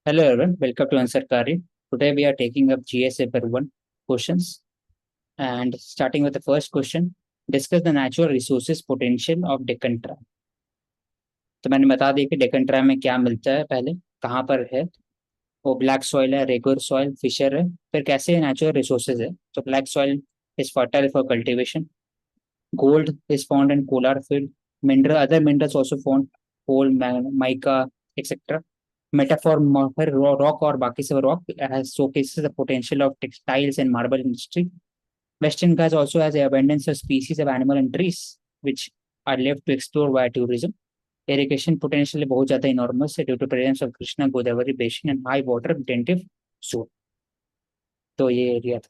Hello everyone, welcome to Answer Kari. Today we are taking up GS paper 1 questions and starting with the first question, discuss the natural resources potential of Deccan Tribe. तो मैंने बता दिया कि Deccan tribe में क्या मिलता है, पहले कहाँ पर है, वो ब्लैक सॉइल है, रेगुलर सॉइल, फिशर है, फिर कैसे नेचुरल रिसोर्सेज है। तो black soil is fertile for cultivation, gold is found in Kolar field, mineral other minerals also found, coal, mica etcetera. metaphor for rock or बाकी सब rock has showcases the potential of textiles and marble industry. Western Ghats also has an abundance of species of animal and trees which are left to explore via tourism. Irrigation potential बहुत ज्यादा enormous है due to presence of Krishna Godavari basin and high water retentive zone. तो ये area था।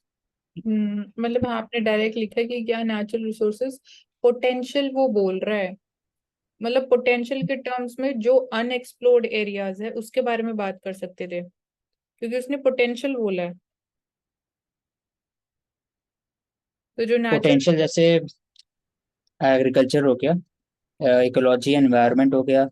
मतलब हाँ, आपने direct लिखा है कि क्या नेचुरल रिसोर्सेज पोटेंशियल वो बोल रहा है। मतलब पोटेंशियल के टर्म्स में जो अनएक्सप्लोर्ड एरियाज है उसके बारे में बात कर सकते थे, क्योंकि उसने पोटेंशियल बोला है। तो जो नेचुरल पोटेंशियल जैसे एग्रीकल्चर हो गया, इकोलॉजी एनवायरनमेंट हो गया,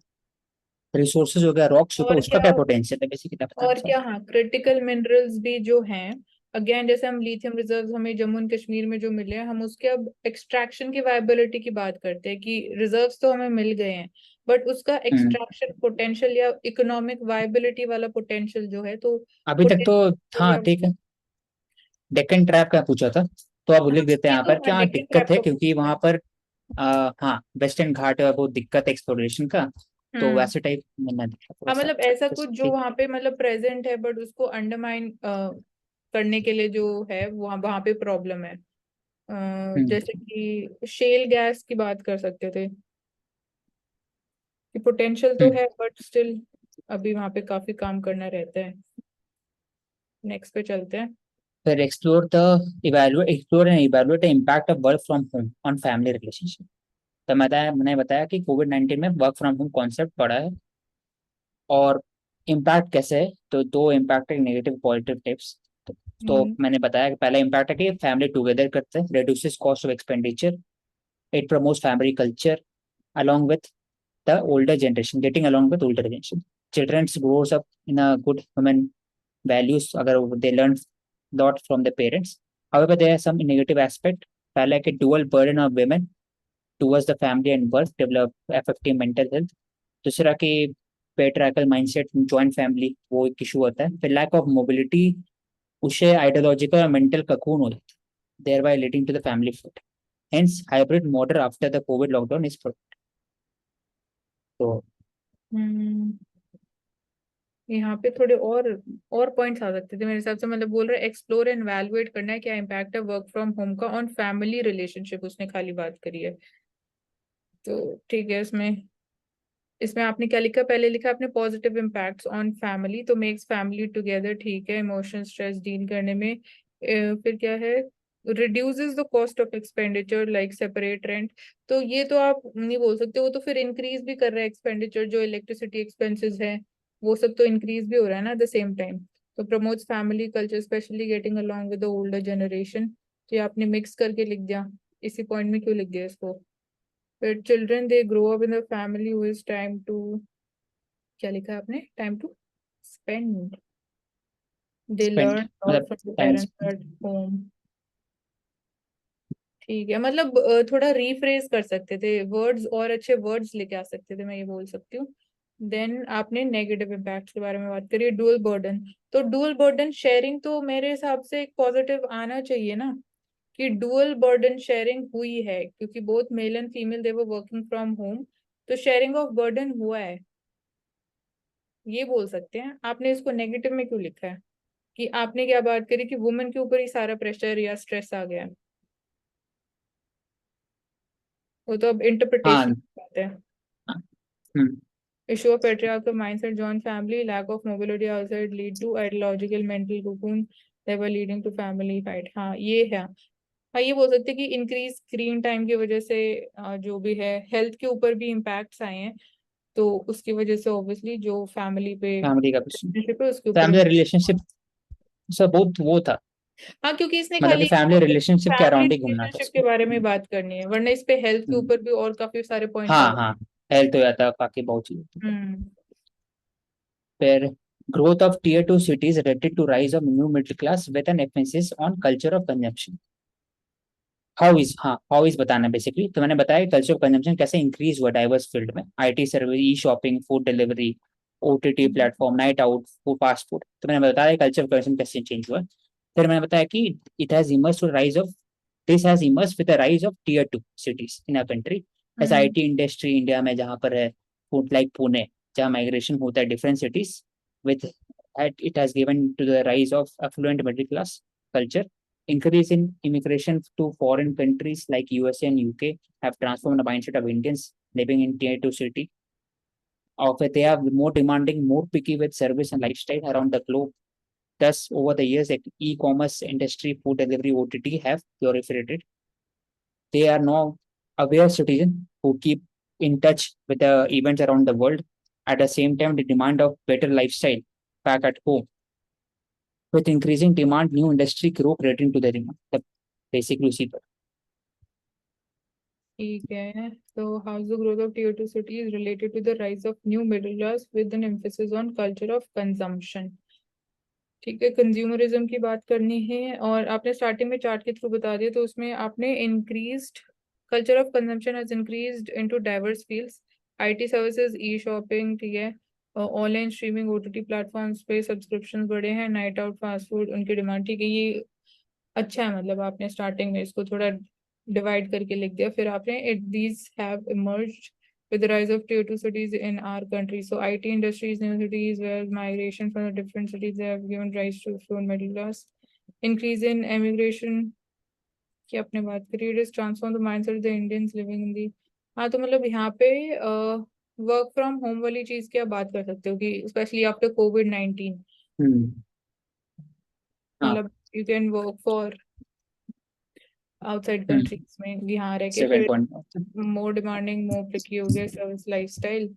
रिसोर्सेज हो गया, रॉक्स हो गया, और उसका क्या क्या पोटेंशियल है बेसिकली बताना और चाहता क्या हाँ, क्रिटिकल मिनरल्स भी जो हैं, अगेन जैसे हम लिथियम रिजर्व्स हमें जम्मू एंड कश्मीर में जो मिले हैं, हम उसके अब एक्सट्रैक्शन की वायबिलिटी की बात करते हैं कि रिजर्व्स तो हमें मिल गए हैं, बट उसका हूँ। एक्सट्रैक्शन पोटेंशियल या इकोनॉमिक वायबिलिटी वाला पोटेंशियल जो है, तो अभी तक तो हाँ पोटेंशियल। ठीक है। डेक्कन ट्रैप का पूछा था तो आप हाँ, लिख देते हैं ये यहाँ तो पर हाँ, क्या डेक्कन दिक्कत ट्रैप है, का क्योंकि पूछा वहां है। पर हाँ वेस्टर्न घाट है, बहुत दिक्कत है एक्सप्लोरेशन का। तो हम्म। वैसे टाइप मैंने देखा थोड़ा हाँ, सा। मतलब ऐसा कुछ जो ठीक। वहां पे मतलब प्रेजेंट है, बट उसको अंडरमाइन करने के लिए जो है वहां वहां पे प्रॉब्लम है। हम्म जैसे कि शेल गैस की बात कर सकते थे कि पोटेंशियल तो हम्म। है, बट स्टिल अभी वहां पे काफी काम करना रहता है। नेक्स्ट पे चलते हैं। फिर explore and evaluate the impact of work from home on family relationship. तो मैंने बताया कि कोविड-19 में वर्क फ्रॉम होम कॉन्सेप्ट पढ़ा है और इम्पैक्ट कैसे है। तो दो इम्पैक्ट है, नेगेटिव पॉजिटिव टिप्स। तो हम्म। मैंने बताया कि पहला इम्पैक्ट है कि फैमिली टुगेदर करते हैं, reduces cost of expenditure, it promotes family culture along with the older generation, getting along with older generation. Children grows up in a good human values अगर they learn lot from the parents. However, there are some negative aspect. पहला है कि dual burden of women towards the family and work develop affecting mental health. दूसरा कि patriarchal mindset joint family वो एक issue होता है। फिर lack of mobility उसे ideological और mental cocoon हो जाता है, thereby leading to the family food. Hence, hybrid model after the COVID lockdown is तो हम्म। यहाँ पे थोड़े और पॉइंट्स आ सकते थे मेरे हिसाब से। मतलब बोल रहे एक्सप्लोर एंड वैल्यूएट करना है क्या इम्पैक्ट है वर्क फ्रॉम होम का ऑन फैमिली रिलेशनशिप, उसने खाली बात करी है। तो ठीक है, इसमें इसमें आपने क्या लिखा, पहले लिखा आपने पॉजिटिव इम्पैक्ट्स ऑन फैमिली, तो मेक्स फैमिली टुगेदर, ठीक है, इमोशन स्ट्रेस डील करने में। फिर क्या है, reduces the cost of expenditure like separate rent. तो ये तो आप नहीं बोल सकते, वो तो फिर इंक्रीज भी कर रहा है एक्सपेंडिचर, जो इलेक्ट्रिसिटी एक्सपेंसेस है वो सब तो इंक्रीज भी हो रहा है ना एट द सेम टाइम। तो promotes family culture specially getting along with the older generation. तो ये आपने मिक्स करके लिख दिया, इसी पॉइंट में क्यों लिख दिया इसको। फिर children they grow up in the family who is time to, क्या लिखा है आपने, time to spend, they spend learn lot मतलब from the time. Parents at home. ठीक है, मतलब थोड़ा रीफ्रेज कर सकते थे वर्ड्स, और अच्छे वर्ड्स लेके आ सकते थे, मैं ये बोल सकती हूँ। देन आपने नेगेटिव इम्पैक्ट के बारे में बात करी, डुअल बर्डन। तो डुअल बर्डन शेयरिंग तो मेरे हिसाब से एक पॉजिटिव आना चाहिए ना, कि डुअल बर्डन शेयरिंग हुई है, क्योंकि both male and female they were working from home, तो शेयरिंग ऑफ बर्डन हुआ है, ये बोल सकते हैं। आपने इसको नेगेटिव में क्यों लिखा है, कि आपने क्या बात करी कि वुमेन के ऊपर ही सारा प्रेशर या स्ट्रेस आ गया है। वो तो अब इंटरप्रिटेशन हाँ। बात है। हम्म। Issue of patriarchal mindset, joint family, lack of mobility outside lead to ideological mental cocoon, thereby leading to family fight। हाँ ये है। हाँ, ये बोल सकते हैं कि इंक्रीज स्क्रीन टाइम की वजह से जो भी है हेल्थ के ऊपर भी इम्पैक्ट्स आए हैं, तो उसकी वजह से ऑब्वियसली जो फैमिली पे फैमिली का क्वेश्चन, रिलेशनशिप है उसके ऊपर। फैमिली रिलेशनशिप सब बहुत वो था, हाँ, क्योंकि इसने मतलब कि खाली फैमिली रिलेशनशिप के फैमिली अराउंड ही घूमना था रिलेशनशिप के इसको। बारे में बात करनी है, वरना इस पे हेल्थ के हम्म, ऊपर भी और काफी सारे पॉइंट्स आ हाँ जाते हाँ, हेल्थ हो जाता है, बाकी बहुत चीजें होती हैं। है। फिर growth of tier 2 cities related to rise of new middle class with an emphasis on culture of consumption. How is बताना बेसिकली, तो मैंने बताया कल्चर ऑफ कंजम्पशन कैसे इंक्रीज हुआ डाइवर्स फील्ड में, IT service, E shopping, food delivery, OTT platform, night out, food fast food, तो मैंने बताया कल्चर ऑफ कंजम्पशन कैसे चेंज हुआ। फिर मैंने बताया कि it has emerge to rise of this has emerge with the rise of tier 2 cities in a country, as IT industry India में जहाँ पर है, फूड लाइक पुणे, जहाँ माइग्रेशन होता है different cities with, it has given to the rise of affluent middle class culture. Increase in immigration to foreign countries like USA and UK have transformed the mindset of Indians living in tier 2 city. Of it, they are more demanding, more picky with service and lifestyle around the globe. Thus, over the years, like e-commerce industry, food delivery, OTT have proliferated. They are now aware citizens who keep in touch with the events around the world. At the same time, the demand of better lifestyle back at home. With increasing demand, new industry grow creating to the demand. The basic उसी पर। ठीक है, so how's the growth of tier 2 cities related to the rise of new middle class with an emphasis on culture of consumption? ठीक है, consumerism की बात करनी है और आपने स्टार्टिंग में चार्ट के थ्रू बता दिया, तो उसमें आपने increased culture of consumption has increased into diverse fields, IT services, E shopping, ठीक है, ऑनलाइन स्ट्रीमिंग, ओटीटी प्लेटफॉर्म्स पे सब्सक्रिप्शन बढ़े हैं, नाइट आउट, फास्ट फूड, उनकी डिमांड, ठीक है, ये अच्छा है। मतलब आपने स्टार्टिंग में इसको थोड़ा डिवाइड करके लिख दिया, फिर आपने it these have emerged with the rise of tier 2 cities in our country. So IT industries, new cities, where migration from the different cities have given rise to affluent middle class. Increase in immigration की आपने बात करी, it has transformed the mindset of the Indians living in the, हाँ, तो मतलब यहाँ पे work from home वाली चीज की आप बात कर सकते हो कि स्पेशली आफ्टर COVID-19, हाँ, मतलब you can work for outside countries में यहाँ रह के, सेकंड फिर point. more demanding, more picky हो गया service lifestyle.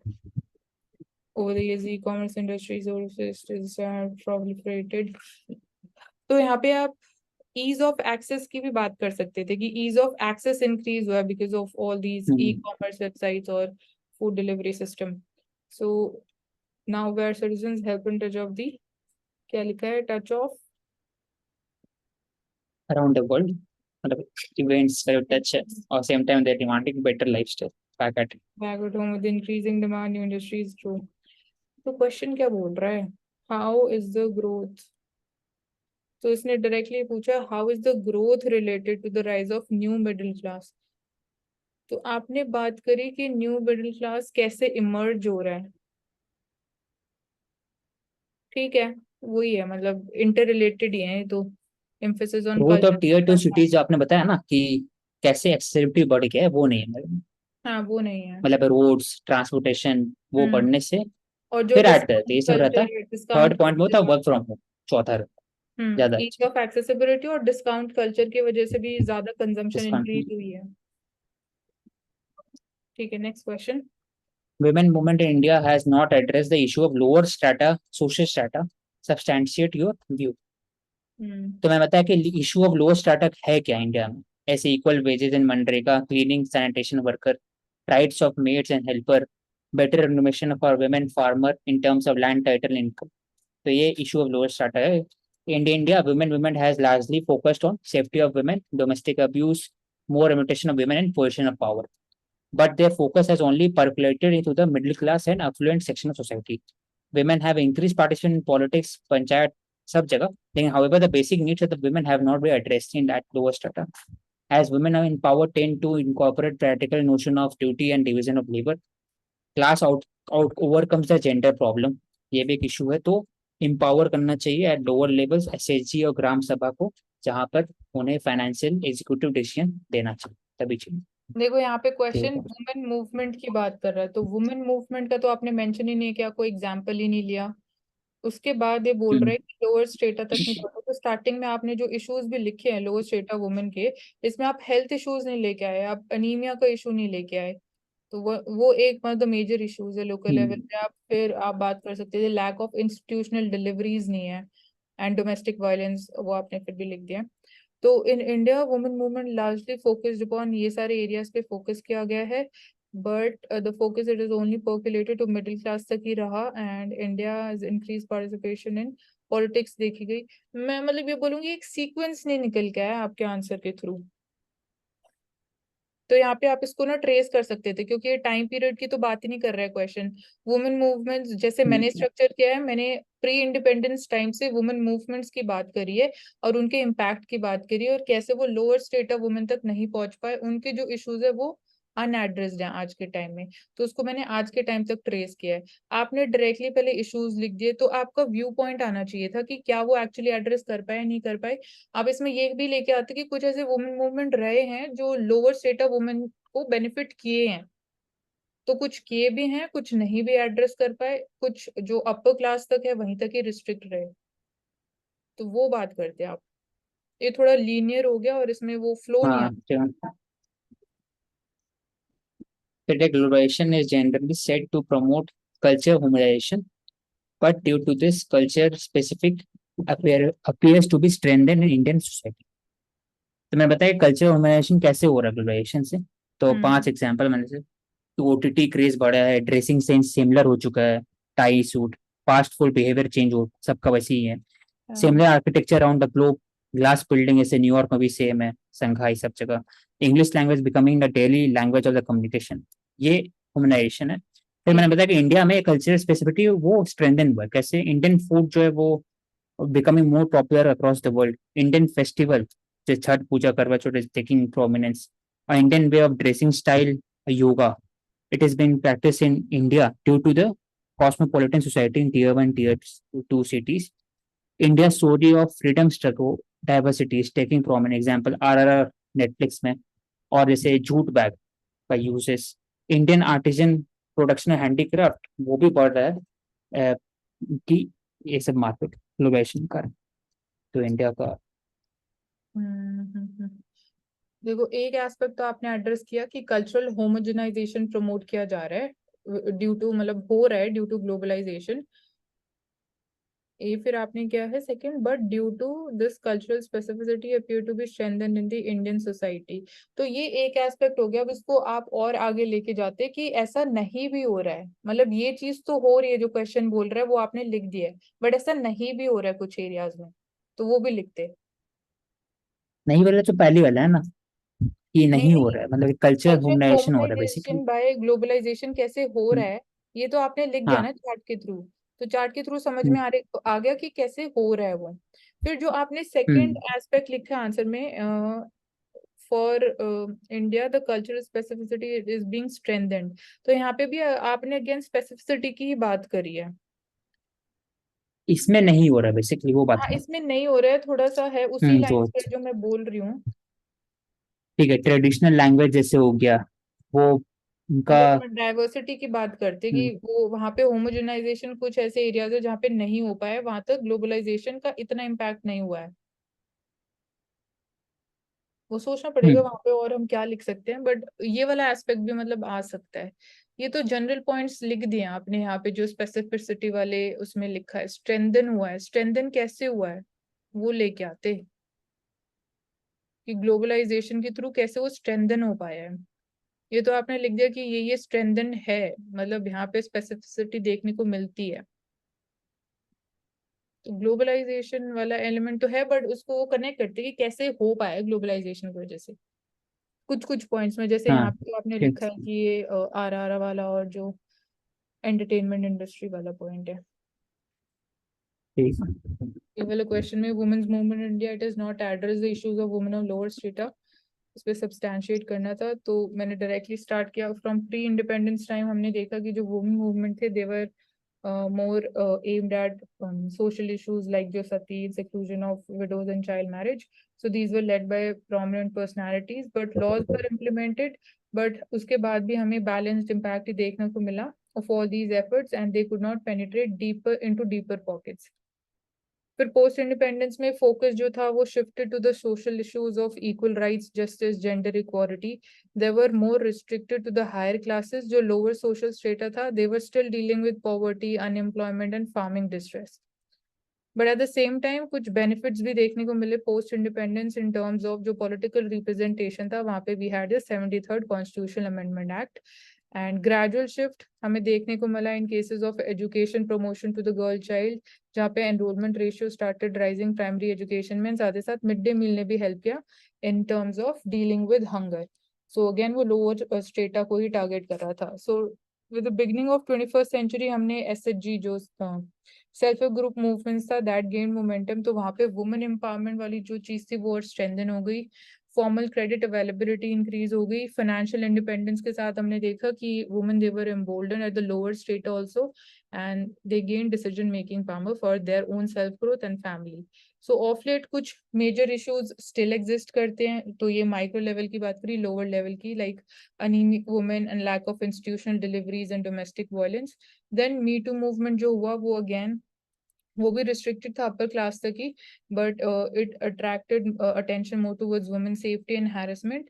Over the years, e-commerce industry services have proliferated. तो यहाँ पे आप ease of access की भी बात कर सकते थे कि ease of access increase हुआ because of all these e-commerce websites और food delivery system. So now where citizens help in touch of the, क्या लिखा है, touch of around the world, मतलब events touch है और same time they're demanding better lifestyle back at home with increasing demand, new industries grow. तो question क्या बोल रहा है, हाउ इज द ग्रोथ, तो इसने डायरेक्टली पूछा how is the growth related to the rise of new middle class. तो आपने बात करी कि न्यू मिडिल क्लास कैसे इमर्ज हो रहा है, ठीक है, वही है, मतलब इंटर रिलेटेड ही है, तो emphasis on growth of tier 2 culture. Cities जो आपने बताया ना कि कैसे एक्सेसिबिलिटी बढ़ गया है, वो नहीं है, हाँ, वो नहीं है। मतलब रोड्स ट्रांसपोर्टेशन वो बढ़ने से और जो फिर ऐड करते हैं, डिस्काउंट ये सब रहता है। कल्चर, डिस्काउंट थर्ड पॉइंट में होता है कल्चर, वर्क फ्रॉम होम, चौथा ज्यादा ईज ऑफ एक्सेसिबिलिटी और डिस्काउंट कल्चर की वजह से भी ज्यादा कंजम्पशन इंक्रीज डिस्काउंट। हुई है। ठीक है, next question. Women movement in India has not addressed the issue of lower strata, social strata. Substantiate your view. तो मैं बताया कि इशू ऑफ लोअर स्टार्टअप है क्या इंडिया में, ऐसे इक्वल वेजेस इन मनरेगा, cleaning, sanitation worker, rights of maids and helper, better remuneration for women farmer in terms of land title income, तो ये इशू ऑफ लोअर स्टार्टअप है। In India, women movement has largely focused on safety of women, domestic abuse, more remuneration of women, and position of power. But their focus has only percolated into the middle class and affluent section of society. Women have increased participation in politics, panchayat, सब जगह, लेकिन however the basic needs of the women have not been addressed in that lower strata. As women are empowered, tend to incorporate practical notion of duty and division of labor. Class out overcomes the gender problem. ये भी एक issue है, तो empower करना चाहिए at lower levels SHG और ग्राम सभा को, जहाँ पर उन्हें फाइनेंशियल एग्जीक्यूटिव डिसीजन देना चाहिए, तभी चाहिए। देखो यहाँ पे क्वेश्चन ठीक है। वुमेन मूवमेंट की बात कर रहा है, तो वुमेन मूवमेंट का तो आपने मेंशन ही नहीं किया, कोई एग्जांपल ही नहीं लिया। उसके बाद ये बोल रहा है कि लोअर स्टेटा तक नहीं पहुंचा, तो स्टार्टिंग में आपने जो इश्यूज भी लिखे हैं लोअर स्टेटा वुमेन के, इसमें आप हेल्थ इश्यूज नहीं लेके आए, आप अनीमिया का इशू नहीं लेके आए, तो वो एक मतलब मेजर इश्यूज है लोकल लेवल पे। आप फिर आप बात कर सकते थे लैक ऑफ इंस्टीट्यूशनल डिलीवरीज नहीं है, एंड डोमेस्टिक वायलेंस, वो आपने फिर भी लिख दिया। तो in India women movement largely focused upon, ये सारे एरियाज पे फोकस किया गया है, but the focus it is only percolated to middle class तक ही रहा and India has increased participation in politics देखी गई। मैं मतलब ये बोलूंगी एक सीक्वेंस नहीं निकल के आया आपके आंसर के थ्रू। तो यहाँ पे आप इसको ना ट्रेस कर सकते थे क्योंकि ये टाइम पीरियड की तो बात ही नहीं कर रहा है क्वेश्चन। वुमेन मूवमेंट्स जैसे मैंने स्ट्रक्चर किया है, मैंने प्री इंडिपेंडेंस टाइम से वुमेन मूवमेंट्स की बात करी है और उनके इम्पैक्ट की बात करी है और कैसे वो लोअर स्टेट ऑफ वुमेन तक नहीं पहुंच पाए, उनके जो इश्यूज है वो अनएड्रेस्ड हैं आज के टाइम में, तो उसको मैंने आज के टाइम तक ट्रेस किया है। आपने डायरेक्टली पहले इश्यूज लिख दिए तो आपका व्यू पॉइंट आना चाहिए था कि क्या वो एक्चुअली एड्रेस कर पाए नहीं कर पाए। आप इसमें ये भी लेके आते कि कुछ ऐसे वुमेन मूवमेंट रहे हैं जो लोअर स्टेट ऑफ वुमेन को बेनिफिट किए हैं, तो कुछ किए भी हैं, कुछ नहीं भी एड्रेस कर पाए, कुछ जो अपर क्लास तक है वहीं तक ही रिस्ट्रिक्ट रहे, तो वो बात करते हैं आप। ये थोड़ा लीनियर हो गया और इसमें वो फ्लो नहीं आ। हाँ, today globalization is generally said to promote culture homogenization, but due to this, culture specific appears to be strengthened in Indian society. तो मैं बताया कल्चर होमोजेनाइजेशन कैसे हो रहा है ग्लोबलाइजेशन से। तो 5 एग्जांपल मैंने से, तो ओटीटी क्रेज बढ़ा है, ड्रेसिंग सेंस सिमिलर हो चुका है, tie suit, fast food behaviour change हो सबका वैसे ही है। Similar architecture around the globe, glass building जैसे न्यूयॉर्क में भी सेम है, संघाई सब जगह। English language becoming the daily language of the communication, ये ह्यूमनाइजेशन है। फिर मैंने बताया कि इंडिया में कल्चरल स्पेसिफिसिटी वो स्ट्रेंथन हुआ है कैसे, इंडियन फूड जो है वो becoming more popular across the world, Indian festival जैसे छठ पूजा करवा चौथ इज टेकिंग प्रोमिनेंस, और Indian way of dressing style, yoga, it has been practiced in India due to the cosmopolitan society in tier 1, tier 2 cities. India's story of freedom struggle, diversity is taking prominent example RRR Netflix में, और जैसे jute bag का uses, Indian artisan production handicraft वो भी बढ़ रहा है कि ये सब मार्केट ग्लोबलाइजेशन का, तो इंडिया का। देखो एक एस्पेक्ट तो आपने एड्रेस किया कि कल्चरल होमोजेनाइजेशन प्रमोट किया जा रहा है ड्यू टू, मतलब हो रहा है ड्यू टू ग्लोबलाइजेशन। ये फिर आपने क्या है second, but due to this cultural specificity appear to be strengthened in the Indian society. तो ये एक एस्पेक्ट हो गया। अब इसको आप और आगे लेके जाते कि ऐसा नहीं भी हो रहा है, मतलब ये चीज तो हो रही है जो क्वेश्चन बोल रहा है वो आपने लिख दिया है, बट ऐसा नहीं भी हो रहा है कुछ एरियाज में, तो वो भी लिखते। नहीं वाला तो पहली वाला है ना, ये नहीं नहीं हो नहीं, रहा है, मतलब कल्चर कल्चरल होमनाइजेशन हो रहा है बेसिकली। होमोनाइजेशन बाय ग्लोबलाइजेशन कैसे हो रहा है, ये तो आपने लिख दिया हाँ। ना चार्ट के थ्रू। तो चार्ट के थ्रू समझ में आ गया कि कैसे हो रहा है वो। फिर जो आपने सेकंड हम्म एस्पेक्ट लिखा आंसर में, for India the cultural specificity is being strengthened, तो यहाँ पे भी आपने अगेन स्पेसिफिसिटी की ही बात करी है। इसमें नहीं हो रहा है बेसिकली, वो बात हाँ है। इसमें नहीं हो रहा है, थोड़ा सा है उसी जो लाइन पे जो मैं बोल रही हूँ। ठीक है, ट्रेडिशनल लैंग्वेज जैसे हो गया वो उनका। जैसे मैं डाइवर्सिटी की बात करते कि हम्म वो वहां पे होमोजेनाइजेशन कुछ ऐसे एरियाज है जहाँ पे नहीं हो पाया, वहां तक ग्लोबलाइजेशन का इतना इम्पैक्ट नहीं हुआ है। वो सोचना पड़ेगा हम्म वहां पे और हम क्या लिख सकते हैं, बट ये वाला एस्पेक्ट भी मतलब आ सकता है। ये तो जनरल पॉइंट्स लिख दिए आपने यहाँ पे, जो स्पेसिफिसिटी वाले उसमें लिखा है स्ट्रेंथन हुआ है, स्ट्रेंथन कैसे हुआ है वो लेके आते कि ग्लोबलाइजेशन के थ्रू कैसे वो स्ट्रेंथन हो पाया है। ये तो आपने लिख दिया कि ये स्ट्रेंथन है, मतलब यहाँ पे स्पेसिफिसिटी देखने को मिलती है। तो ग्लोबलाइजेशन वाला एलिमेंट तो है, बट उसको वो कनेक्ट करते हैं कि कैसे हो पाया ग्लोबलाइजेशन की वजह से कुछ कुछ पॉइंट्स में। जैसे हाँ यहाँ पे तो आपने ठीक लिखा है कि ये आर वाला और जो एंटरटेनमेंट इंडस्ट्री वाला पॉइंट है। ठीक। ये वाले क्वेश्चन में women's movement in India it is not address the issues of women of lower strata, इस पे सब्सटैंशिएट करना था, तो मैंने डायरेक्टली स्टार्ट किया फ्रॉम प्री इंडिपेंडेंस टाइम। हमने देखा कि जो वुमेन मूवमेंट थे देवर more aimed at social issues like जो सती, seclusion of widows and child marriage. So these were led by prominent personalities, but laws were implemented. But उसके बाद भी हमें balanced impact ही देखने को मिला of all these efforts, and they could not penetrate deeper into deeper pockets. फिर post independence में focus जो था वो shifted to the social issues of equal rights, justice, gender equality. They were more restricted to the higher classes, जो lower social strata था they were still dealing with poverty, unemployment and farming distress. But at the same time कुछ benefits भी देखने को मिले post independence in terms of जो political representation था, वहां पे we had the 73rd constitutional amendment act, and gradual shift हमें देखने को मिला in cases of education promotion to the girl child, जहाँ पे enrolment ratio started rising primary education में, साथ ही साथ मिड डे मील ने भी हेल्प किया in terms of dealing with hunger. So again वो लोअर स्टेटा को ही टारगेट कर रहा था। So with the beginning of 21st century हमने एसएचजी जो सेल्फ हेल्प ग्रुप मूवमेंट्स था दैट गेन मोमेंटम, तो वहाँ पे वुमेन एम्पावरमेंट वाली जो चीज थी वो और स्ट्रेंथन हो गई, फॉर्मल क्रेडिट अवेलेबिलिटी इंक्रीज हो गई, फाइनेंशियल इंडिपेंडेंस के साथ हमने देखा कि women they were embolden at the lower state also and they gain decision making power for their own self growth and family. So of late कुछ major issues still exist करते हैं, तो ये माइक्रो लेवल की बात करी, lower level की like anaemic women and lack of institutional deliveries and domestic violence. Then me too movement जो हुआ वो अगेन वो भी रिस्ट्रिक्टेड था अपर क्लास तक ही, but it attracted attention more towards women safety and harassment.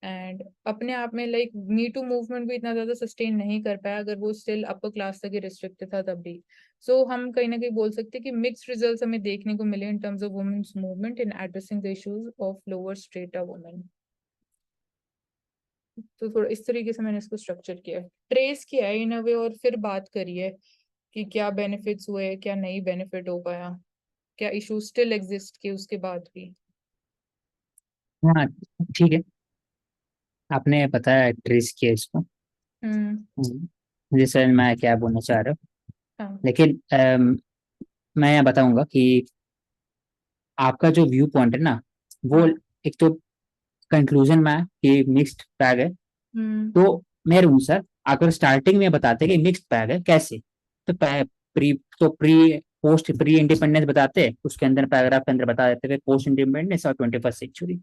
And अपने आप में लाइक मी टू मूवमेंट भी इतना ज्यादा सस्टेन नहीं कर पाया अगर वो स्टिल अपर क्लास तक ही रिस्ट्रिक्टेड था तब भी। सो हम कहीं ना कहीं बोल सकते हैं कि मिक्स्ड रिजल्ट्स हमें देखने को मिले in terms of women's movement in addressing the issues of lower strata women. तो थोड़ा इस तरीके से मैंने इसको स्ट्रक्चर किया है, ट्रेस किया है इन अ वे, और फिर बात करी है कि क्या बेनिफिट्स हुए, क्या नहीं बेनिफिट हो पाया, क्या इशू स्टिल एग्जिस्ट किए उसके बाद भी। हाँ ठीक है, आपने बताया ट्रेस किया इसको। मुझे समझ में आया क्या बोलना चाह रहे हो, हाँ। लेकिन मैं यहाँ बताऊंगा कि आपका जो व्यू पॉइंट है ना, वो हाँ। एक तो कंक्लूजन में है कि मिक्स्ड बैग है। हम्म। तो मेरे अनुसार अगर स्टार्टिंग में बताते कि मिक्स्ड बैग है कैसे, तो प्री तो पोस्ट प्री इंडिपेंडेंस बताते, उसके अंदर पैराग्राफ के अंदर बता देते थे पोस्ट इंडिपेंडेंस और 21st सेंचुरी,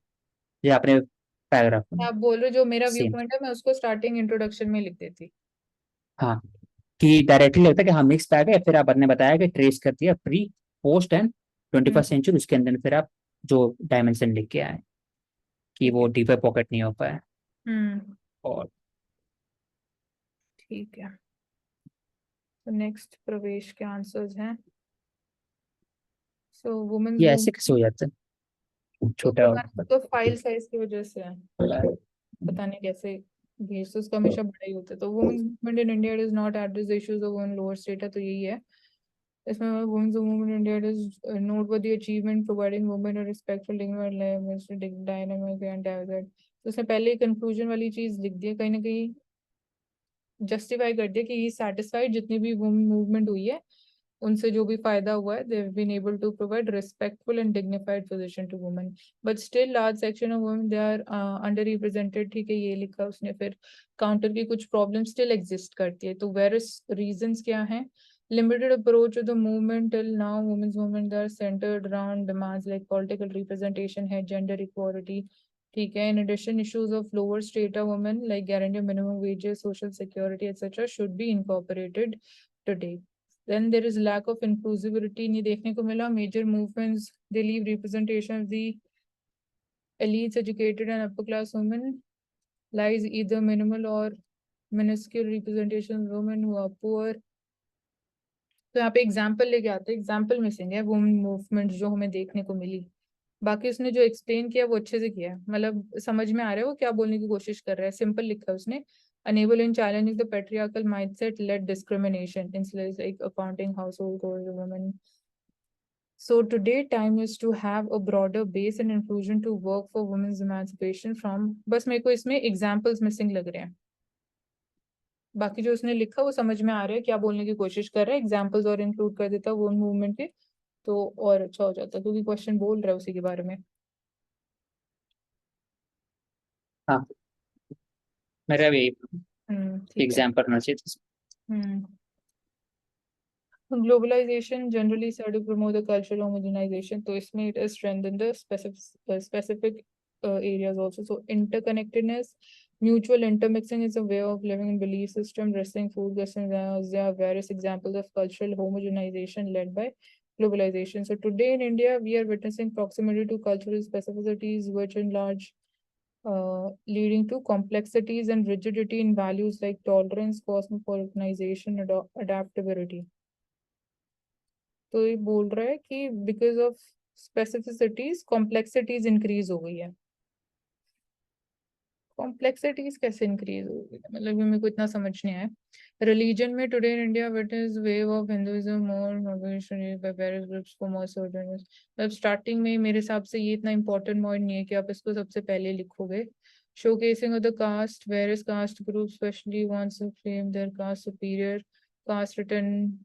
ये आपने पैराग्राफ में आप बोल रहे हो जो मेरा व्यू सेम। पॉइंट है मैं उसको स्टार्टिंग इंट्रोडक्शन में लिख देती। हाँ, कि डायरेक्टली लगता है कि हाँ मिक्स बैग है, फिर आपने बताया कि ट्रेस कर दिया pre post and twenty hmm. First century, उसके अंदर फिर आप जो डायमेंशन लिख के आए कि ठीक वो है। डीपर पॉकेट नहीं हो पाया। हम्म। और ठीक है, तो नेक्स्ट प्रवेश के आंसर्स हैं। सो वुमेन्स ये मूव, ऐसे कैसे हो जाता है तो छोटा और तुम्हारा तो फाइल साइज की वजह से है, पता नहीं कैसे भेज, तो उसका हमेशा बड़ा ही होता है। तो women's movement in India is not address issues of women lower state है, तो यही है इसमें। Women's movement in India is noteworthy achievement providing women a respectful dynamic and diverse. तो उसने पहले ही कंक्लूजन वाली चीज लिख दी है, कहीं ना कहीं जस्टिफाई कर दिया कि ही सेटिस्फाइड जितनी भी वुमेन मूवमेंट हुई है उनसे जो भी फायदा हुआ है, they have been able to provide respectful and dignified position to women, but still large section of women they are under represented. ठीक है, ये लिखा उसने। फिर काउंटर की कुछ प्रॉब्लम स्टिल एग्जिस्ट करती है, तो वेरियस रीजंस क्या हैं। limited approach to the movement till now, women's movement are centered around demands like political representation है, gender equality। ठीक है, in addition issues of lower strata women like guaranteed minimum wages, social security etc should be incorporated today। Then there is lack of inclusivity नहीं देखने को मिला। Major movements they leave representation of the elites, educated and upper class women lies either minimal or minuscule representation of women who are poor। तो यहाँ पे example लेके आते हैं, एग्जाम्पल मिसिंग है वुमेन मूवमेंट जो हमें देखने को मिली। बाकी उसने जो एक्सप्लेन किया वो अच्छे से किया है, मतलब समझ में आ रहा है वो क्या बोलने की कोशिश कर रहा है। सिंपल लिखा है उसने, enable in challenging the patriarchal mindset led discrimination in like accounting household women. So today time is to have a broader base and inclusion to work for women's emancipation from, बस मेरे को इसमें examples missing लग रहे हैं। बाकी जो उसने लिखा वो समझ में आ रहा है क्या बोलने की कोशिश कर रहा है, एग्जाम्पल्स और इंक्लूड कर देता वो मूवमेंट के, तो और अच्छा हो जाता क्योंकि क्वेश्चन बोल रहा है उसी के बारे में। हाँ, मेरा भी ठीक है। एग्जाम्पल होना चाहिए था। हम्म। Globalization generally said to promote the cultural homogenization, तो इसमें it has strengthened the specific areas also. So interconnectedness, mutual intermixing is a way of living in belief system, dressing, food, customs. There are various examples of cultural homogenization led by globalization. So today in India, we are witnessing proximity to cultural specificities, which in large leading to complexities and rigidity in values like tolerance, cosmopolitanization, adaptability। तो ये बोल रहा है कि because of स्पेसिफिसिटीज complexities increase हो गई है। Complexities कैसे इंक्रीज होगी, मतलब ये मेरे को इतना समझ नहीं आया। रिलीजन में today in India what is wave of Hinduism more by various groups for more certain, मतलब स्टार्टिंग में मेरे हिसाब से ये इतना इंपॉर्टेंट पॉइंट नहीं है कि आप इसको सबसे पहले लिखोगे। Showcasing of the caste, various caste group specially wants to claim their caste superior, caste written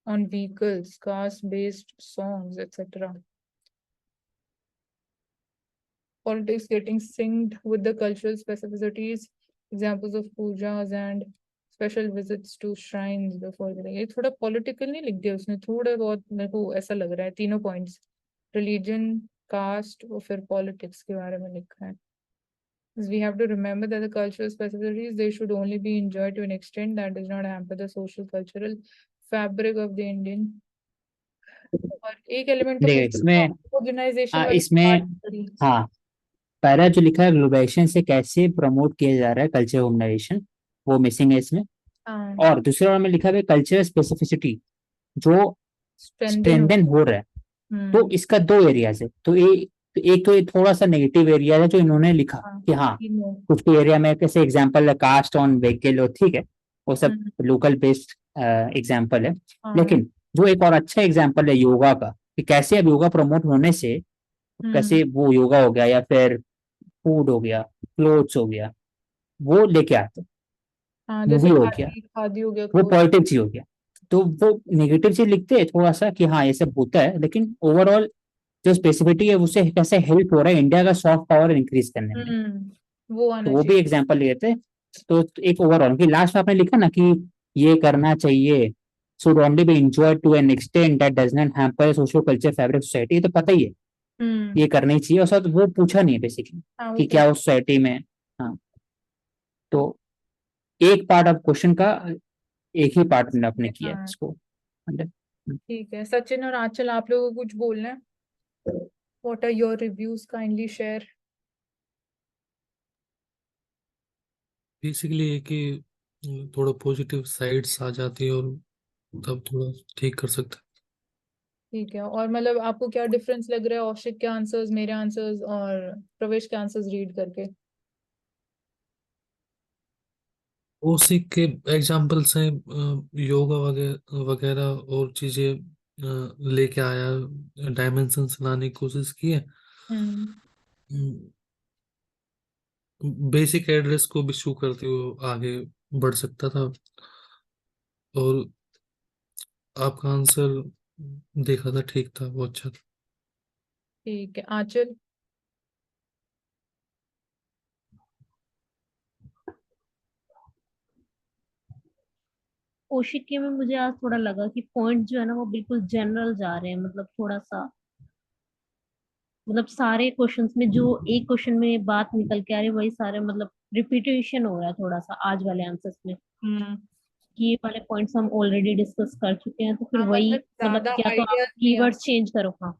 on vehicles, caste based songs etcetera. Politics getting synced with the cultural specificities, examples of pujas and special visits to shrines before the, ये थोड़ा political नहीं लिख दिया उसने, थोड़ा बहुत मेरे को ऐसा लग रहा है तीनों points religion, caste और फिर politics के बारे में लिखा है। We have to remember that the cultural specificities they should only be enjoyed to an extent that does not hamper the social cultural fabric of the Indian। और एक element तो देखिए इसमें ऑर्गेनाइजेशन वाली इसमें बात करी। हाँ, पहला जो लिखा है ग्लोबलाइजेशन से कैसे प्रमोट किया जा रहा है कल्चर ऑर्गेनाइजेशन, वो मिसिंग है इसमें। हाँ, और दूसरे वाले में लिखा है कल्चर स्पेसिफिसिटी जो स्ट्रेंथन स्ट्रेंथन हो रहा है। तो इसका दो एरियाज है, तो एक तो ये थोड़ा सा नेगेटिव एरिया है जो इन्होंने लिखा कि हाँ कुछ एरिया में, कैसे एग्जांपल है कास्ट ऑन व्हीकल, ठीक है वो सब लोकल बेस्ड एग्जांपल है। लेकिन जो एक और अच्छा एग्जांपल है योगा का, कि कैसे अब योगा प्रमोट होने से कैसे वो योगा हो गया या फिर फूड हो गया, क्लोथ्स हो गया, वो लेके आते, हाँ, मूवी जैसे हो गया, खादी हो गया, वो clothes। पॉजिटिव चीज हो गया। तो वो नेगेटिव चीज लिखते हैं थोड़ा सा कि हाँ ये सब होता है, लेकिन ओवरऑल जो स्पेसिफिसिटी है उससे कैसे हेल्प हो रहा है इंडिया का सॉफ्ट पावर इंक्रीज करने में, वो तो आना वो भी चाहिए। एग्जांपल लेते हैं। तो एक ओवरऑल कि लास्ट में आपने लिखा ना कि ये करना चाहिए, should only be enjoyed to an extent that does not hamper social culture fabric society, तो पता ही है ये करना ही चाहिए। और साथ वो पूछा नहीं है बेसिकली हाँ, वो कि क्या उस सोसाइटी में। हाँ, तो एक पार्ट ऑफ क्वेश्चन का एक ही पार्ट में आपने किया है हाँ, इसको। ठीक है। सचिन और आंचल, आप लोगों को कुछ बोलना है? What are your reviews, kindly share. Basically ये कि थोड़ा पॉजिटिव साइड्स आ जाती है और तब थोड़ा ठीक कर सकते हैं। ठीक है, और मतलब आपको क्या डिफरेंस लग रहा है औशिक के आंसर्स, मेरे आंसर्स और प्रवेश के आंसर्स रीड करके? ओसी के एग्जाम्पल्स हैं, योगा वगैरह वगैरह और चीजें लेके आया, डायमेंशंस लाने की कोशिश की है। बेसिक एड्रेस को भी शो करते हुए आगे बढ़ सकता था। और आपका आंसर देखा था ठीक था, वो अच्छा था। ठीक है, आंचल। कौशिक के में मुझे आज थोड़ा लगा कि पॉइंट जो है ना वो बिल्कुल जनरल जा रहे हैं, मतलब थोड़ा सा, मतलब सारे क्वेश्चंस में जो एक क्वेश्चन में बात निकल के आ रही है वही सारे, मतलब रिपीटेशन हो रहा है थोड़ा सा आज वाले आंसर्स में। ये वाले पॉइंट्स हम ऑलरेडी डिस्कस कर चुके हैं, तो फिर हाँ, वही मतलब मतलब ज्यादा क्या तो आप आइडियाज नहीं आ कीवर्ड्स चेंज करो। हाँ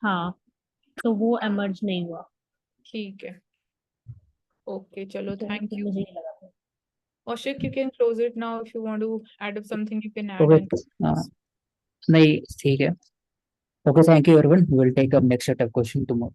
हाँ, तो वो एमर्ज नहीं हुआ। ठीक है, ओके, चलो, तो थैंक यू। मुझे ये लगा था। Oshik, you can close it now. If you want to add up something, you can add. Okay, नहीं ठीक है, okay, thank you everyone, we will take up next set of question tomorrow.